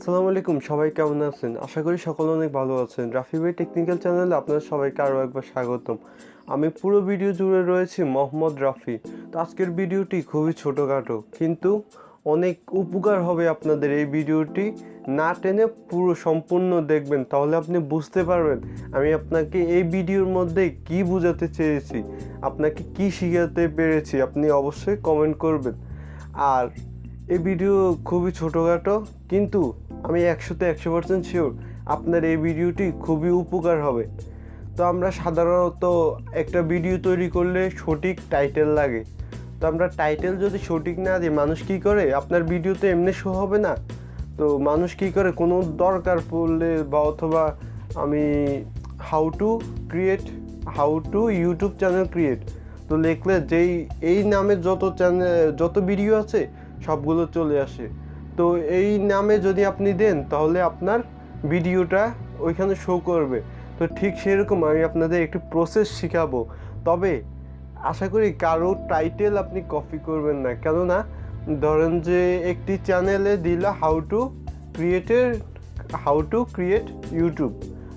আসসালামু আলাইকুম, সবাই কেমন আছেন? আশা করি সকলে অনেক ভালো আছেন। রাফি ভাই টেকনিক্যাল চ্যানেলে আপনাদের সবাইকে আরও একবার স্বাগতম। আমি পুরো ভিডিও জুড়ে রয়েছি মোহাম্মদ রাফি। তো আজকের ভিডিওটি খুবই ছোটোখাটো, কিন্তু অনেক উপকার হবে আপনাদের। এই ভিডিওটি না টেনে পুরো সম্পূর্ণ দেখবেন, তাহলে আপনি বুঝতে পারবেন আমি আপনাকে এই ভিডিওর মধ্যে কি বোঝাতে চেয়েছি, আপনাকে কি শিখাতে পেরেছি। আপনি অবশ্যই কমেন্ট করবেন। আর এই ভিডিও খুবই ছোটোখাটো, কিন্তু আমি 100% শিওর আপনার এই ভিডিওটি খুবই উপকার হবে। তো আমরা সাধারণত একটা ভিডিও তৈরি করলে সঠিক টাইটেল লাগে। তো আমরা টাইটেল যদি সঠিক না দিই, মানুষ কী করে, আপনার ভিডিও তো এমনি শো হবে না। তো মানুষ কী করে, কোনো দরকার পড়লে বা অথবা আমি how to YouTube channel create তো লিখলে যেই এই নামের যত ভিডিও আছে সবগুলো চলে আসে। তো এই নামে যদি আপনি দেন তাহলে আপনার ভিডিওটা ওইখানে শো করবে। তো ঠিক সেরকম আমি আপনাদের একটি প্রসেস শেখাবো। তবে আশা করি কারো টাইটেল আপনি কপি করবেন না, কেননা ধরেন যে একটি চ্যানেলে দিল হাউ টু ক্রিয়েট ইউটিউব,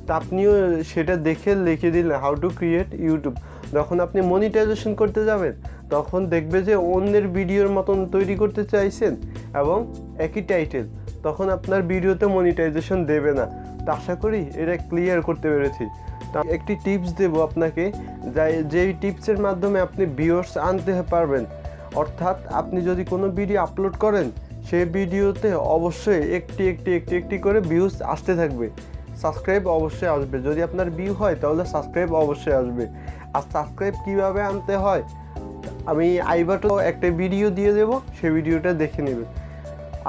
তো আপনিও সেটা দেখে লিখে দিলেন হাউ টু ক্রিয়েট ইউটিউব। যখন আপনি মনিটাইজেশন করতে যাবেন তখন দেখবে যে অন্যের ভিডিওর মতন তৈরি করতে চাইছেন এবং একই টাইটেল, তখন আপনার ভিডিওতে মনিটাইজেশন দেবে না। তো আশা করি এটা ক্লিয়ার করতে পেরেছি। তো একটি টিপস দেব আপনাকে, যেই টিপসের মাধ্যমে আপনি ভিউয়ার্স আনতে পারবেন। অর্থাৎ আপনি যদি কোনো ভিডিও আপলোড করেন, সেই ভিডিওতে অবশ্যই একটি করে ভিউজ আসতে থাকবে, সাবস্ক্রাইব অবশ্যই আসবে। যদি আপনার ভিউ হয় তাহলে সাবস্ক্রাইব অবশ্যই আসবে। আর সাবস্ক্রাইব কীভাবে আনতে হয় আমি আই বাটনে একটা ভিডিও দিয়ে দেব, সেই ভিডিওটা দেখে নেবেন।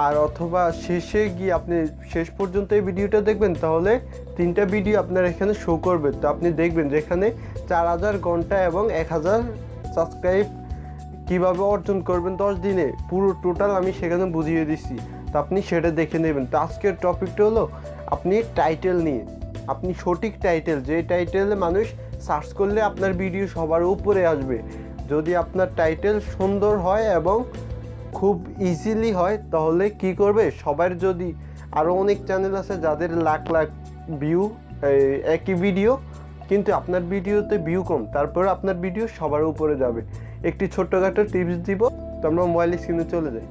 আর অথবা শেষে গিয়ে আপনি শেষ পর্যন্ত এই ভিডিওটা দেখবেন, তাহলে 3টা ভিডিও আপনার এখানে শো করবে। তো আপনি দেখবেন যেখানে 4000 ঘন্টা এবং 1000 সাবস্ক্রাইব কীভাবে অর্জন করবেন 10 দিনে, পুরো টোটাল আমি সেখানে বুঝিয়ে দিচ্ছি। তো আপনি সেটা দেখে নেবেন। তো আজকের টপিকটা হলো আপনি টাইটেল নিয়ে, আপনি সঠিক টাইটেল, যে টাইটেলে মানুষ সার্চ করলে আপনার ভিডিও সবার উপরে আসবে। যদি আপনার টাইটেল সুন্দর হয় এবং খুব ইজিলি হয়, তাহলে কি করবে, সবার যদি আরও অনেক চ্যানেল আছে যাদের লাখ ভিউ একই ভিডিও, কিন্তু আপনার ভিডিওতে ভিউ কম, তারপর আপনার ভিডিও সবার উপরে যাবে। একটি ছোট্টখাটো টিপস দিব। তো আমরা মোবাইল স্ক্রিনে চলে যাই।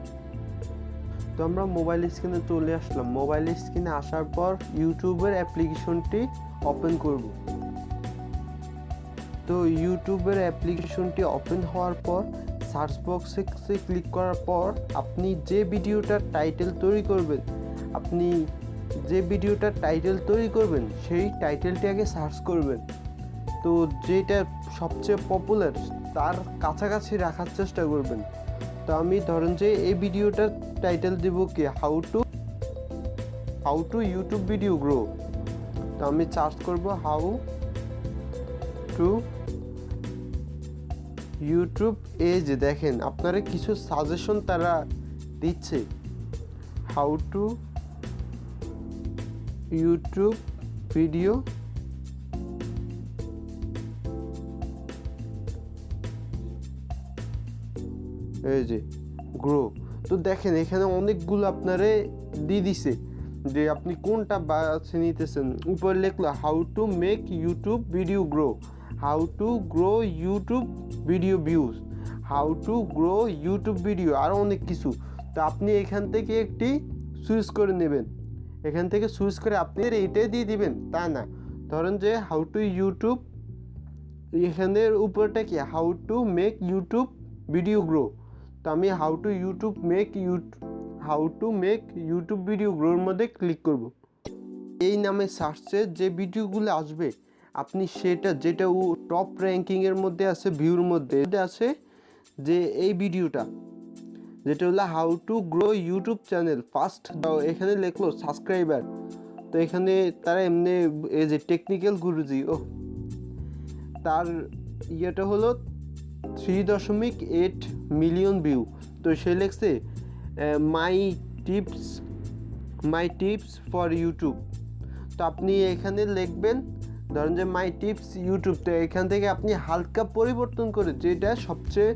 তো আমরা মোবাইল স্ক্রিনে চলে আসলাম। মোবাইল স্ক্রিনে আসার পর ইউটিউবের অ্যাপ্লিকেশনটি ওপেন করব। তো ইউটিউবের অ্যাপ্লিকেশনটি ওপেন হওয়ার পর সার্চ বক্সে ক্লিক করার পর আপনি যে ভিডিওটার টাইটেল তৈরি করবেন সেই টাইটেলটি আগে সার্চ করবেন। তো যেটা সবচেয়ে পপুলার তার কাছাকাছি রাখার চেষ্টা করবেন। তো আমি ধরেন যে এই ভিডিওটার টাইটেল দেব কি, how to YouTube video grow. তো আমি সার্চ করব হাউ টু ইউটিউব। এই যে দেখেন আপনারা কিছু সাজেশন তারা দিচ্ছে, হাউ টু ইউটিউব ভিডিও এই যে গ্রো। তো দেখেন এখানে অনেকগুলো আপনারে দিয়ে দিছে যে আপনি কোনটা বাছে নিতেছেন। উপরে লেখলো how to make YouTube video grow, how to grow YouTube video views, how to grow YouTube video, আরও অনেক কিছু। তো আপনি এখান থেকে একটি চুজ করে নেবেন, এখান থেকে চুজ করে আপনি এইটাই দিয়ে দিবেন তা না। ধরেন যে হাউ টু ইউটিউব, এখানের উপরটা কি, how to make YouTube video grow. তো আমি how to make YouTube video গ্রোর মধ্যে ক্লিক করব। এই নামে সার্চে যে ভিডিওগুলো আসবে আপনি যেটা টপ র্যাঙ্কিংয়ের মধ্যে আছে, ভিউর মধ্যে আছে যে এই ভিডিওটা, যেটা হলো how to grow YouTube channel first, এখানে লেখলো সাবস্ক্রাইবার। তো এখানে তারা এমনি এই যে টেকনিক্যাল গুরুজি, তার ইয়েটা হলো 3.8 মিলিয়ন ভিউ। তো সে লেখছে মাই টিপস ফর ইউটিউব। তো আপনি এখানে লিখবেন ধরেন যে মাই টিপস ইউটিউব। তো এখান থেকে আপনি হালকা পরিবর্তন করে যেটা সবচেয়ে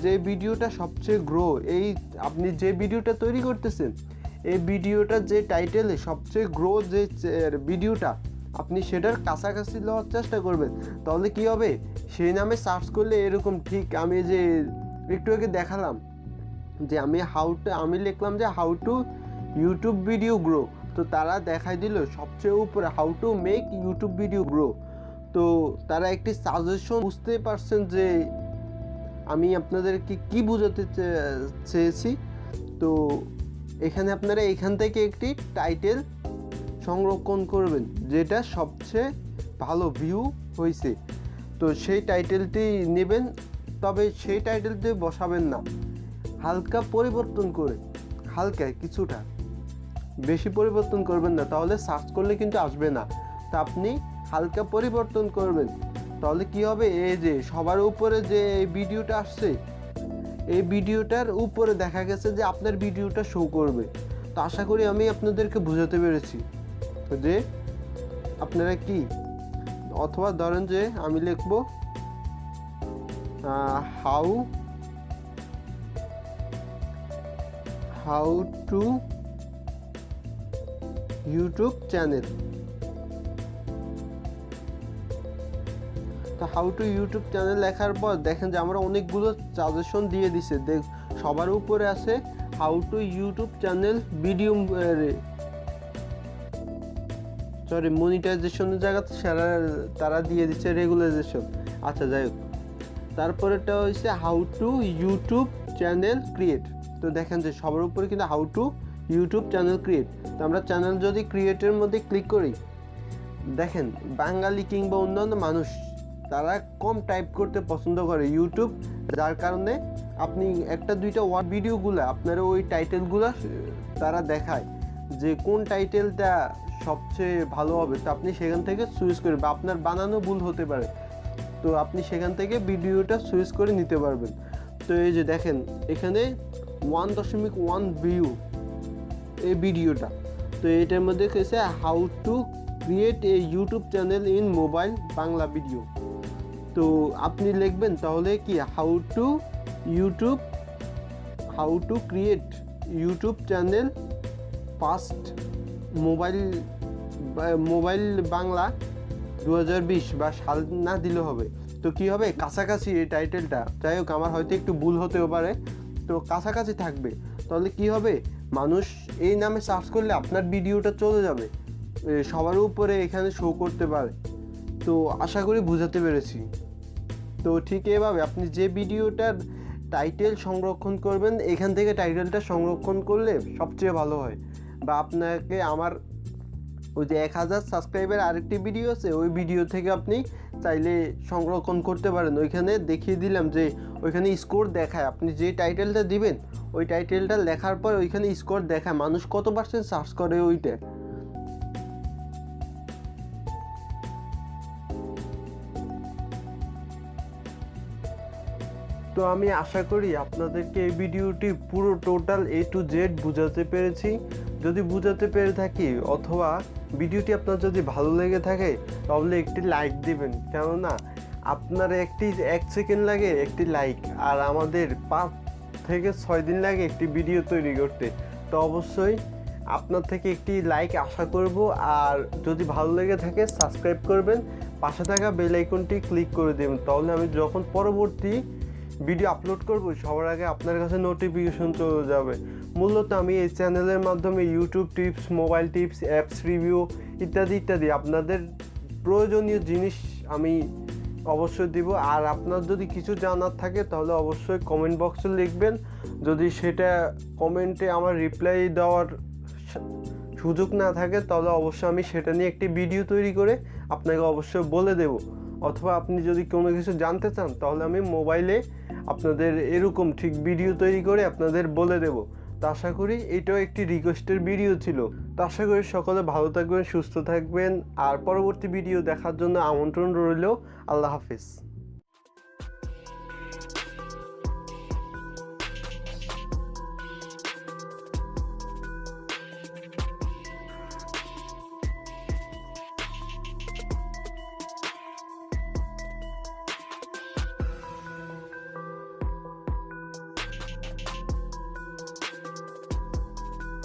যে ভিডিওটা সবচেয়ে গ্রো, এই আপনি যে ভিডিওটা তৈরি করতেছেন এই ভিডিওটা যে টাইটেলে সবচেয়ে গ্রো যে ভিডিওটা, আপনি সেটার কাছাকাছি নেওয়ার চেষ্টা করবেন। তাহলে কি হবে, সেই নামে সার্চ করলে এরকম, ঠিক আমি যে একটু আগে দেখালাম যে আমি লিখলাম যে how to YouTube video grow, তো তারা দেখাই দিল সবচেয়ে উপরে how to make YouTube video grow. তো তারা একটি সাজেশন, বুঝতে পারছেন যে আমি আপনাদেরকে কি বোঝাতে চেয়েছি। তো এখানে আপনারা এখান থেকে একটি টাইটেল সংরক্ষণ করবেন যেটা সবচেয়ে ভালো ভিউ হয়েছে, তো সেই টাইটেলটি নেবেন। তবে সেই টাইটেলটি বসাবেন না, হালকা পরিবর্তন করে, হালকা কিছুটা, বেশি পরিবর্তন করবেন না, তাহলে সার্চ করলে কিন্তু আসবে না। তা আপনি হালকা পরিবর্তন করবেন, তাহলে কি হবে, এই যে সবার উপরে যে এই ভিডিওটা আসছে, এই ভিডিওটার উপরে দেখা গেছে যে আপনার ভিডিওটা শো করবে। তো আশা করি আমি আপনাদেরকে বোঝাতে পেরেছি যে আপনারা কি, অথবা ধরেন যে আমি লিখবো হাউ টু ইউটিউব চ্যানেল। তো হাউ টু ইউটিউব চ্যানেল লেখার পর দেখেন যে আমরা অনেকগুলো সাজেশন দিয়ে দিছে, সবার উপরে আছে how to YouTube channel video, মনিটাইজেশনের জায়গাতে তারা দিয়ে দিচ্ছে রেগুলাইজেশন। আচ্ছা যাই হোক, তারপরেটা হচ্ছে how to YouTube channel create. তো দেখেন যে সবার উপরে কিন্তু how to YouTube channel create. তো আমরা চ্যানেল যদি ক্রিয়েটের মধ্যে ক্লিক করি, দেখেন বাঙালি কিংবা অন্যান্য মানুষ তারা কম টাইপ করতে পছন্দ করে ইউটিউব, যার কারণে আপনি একটা দুইটা ভিডিওগুলো আপনারা ওই টাইটেলগুলো তারা দেখায় যে কোন টাইটেলটা সবচেয়ে ভালো হবে। তো আপনি সেখান থেকে চুজ করে, বা আপনার বানানো ভুল হতে পারে, তো আপনি সেখান থেকে ভিডিওটা চুজ করে নিতে পারবেন। তো এই যে দেখেন এখানে 1.1 ভিউ এই ভিডিওটা। তো এটার মধ্যে হয়েছে how to create a YouTube channel in mobile Bangla video. তো আপনি লিখবেন তাহলে কি how to create YouTube channel first mobile Bangla 2020 বা সাল না দিলে হবে। তো কি হবে, কাছাকাছি এই টাইটেলটা, যাই হোক আমার হয়তো একটু ভুল হতেও পারে, তো কাছাকাছি থাকবে। তাহলে কি হবে, মানুষ এই নামে সার্চ করলে আপনার ভিডিওটা চলে যাবে, সবার উপরে এখানে শো করতে পারে। তো আশা করি বুঝাতে পেরেছি। তো ঠিক এভাবে আপনি যে ভিডিওটার টাইটেল সংরক্ষণ করবেন, এখান থেকে টাইটেলটা সংরক্ষণ করলে সবচেয়ে ভালো হয়। বা আপনাকে আমার ওই যে 1000 সাবস্ক্রাইবার আরেকটি ভিডিও আছে, ওই ভিডিও থেকে আপনি চাইলে সংরক্ষণ করতে পারেন। ওইখানে দেখিয়ে দিলাম যে ওইখানে স্কোর দেখায়, আপনি যে টাইটেলটা দিবেন ওই টাইটেলটা লেখার পর ওইখানে স্কোর দেখায় মানুষ কত % সার্চ করে ওইটা। তো আমি আশা করি আপনাদেরকে এই ভিডিওটি পুরো টোটাল A to Z বোঝাতে পেরেছি। যদি বোঝাতে পেরে থাকি অথবা ভিডিওটি আপনার যদি ভালো লেগে থাকে তাহলে একটি লাইক দিবেন, কেননা আপনার 1 সেকেন্ড লাগে একটি লাইক, আর আমাদের 5 থেকে 6 দিন লাগে একটি ভিডিও তৈরি করতে। তো অবশ্যই আপনার থেকে একটি লাইক আশা করব, আর যদি ভালো লেগে থাকে সাবস্ক্রাইব করবেন, পাশে থাকা বেল আইকনটি ক্লিক করে দেবেন, তাহলে আমি যখন পরবর্তী ভিডিও আপলোড করব সবার আগে আপনার কাছে নোটিফিকেশন চলে যাবে। মূলত আমি এই চ্যানেলের মাধ্যমে YouTube tips, mobile tips, apps review ইত্যাদি ইত্যাদি আপনাদের প্রয়োজনীয় জিনিস আমি অবশ্যই দিব। আর আপনার যদি কিছু জানার থাকে তাহলে অবশ্যই কমেন্ট বক্সে লিখবেন, যদি সেটা কমেন্টে আমার রিপ্লাই দেওয়ার সুযোগ না থাকে তাহলে অবশ্যই আমি সেটা নিয়ে একটি ভিডিও তৈরি করে আপনাকে অবশ্যই বলে দেব। অথবা আপনি যদি কোনো কিছু জানতে চান তাহলে আমি মোবাইলে আপনাদের এরকম ঠিক ভিডিও তৈরি করে আপনাদের বলে দেব। তো আশা করি এটাও একটি রিকোয়েস্টের ভিডিও ছিল। তো আশা করি সকলে ভালো থাকবেন, সুস্থ থাকবেন, আর পরবর্তী ভিডিও দেখার জন্য আমন্ত্রণ রইল। আল্লাহ হাফেজ।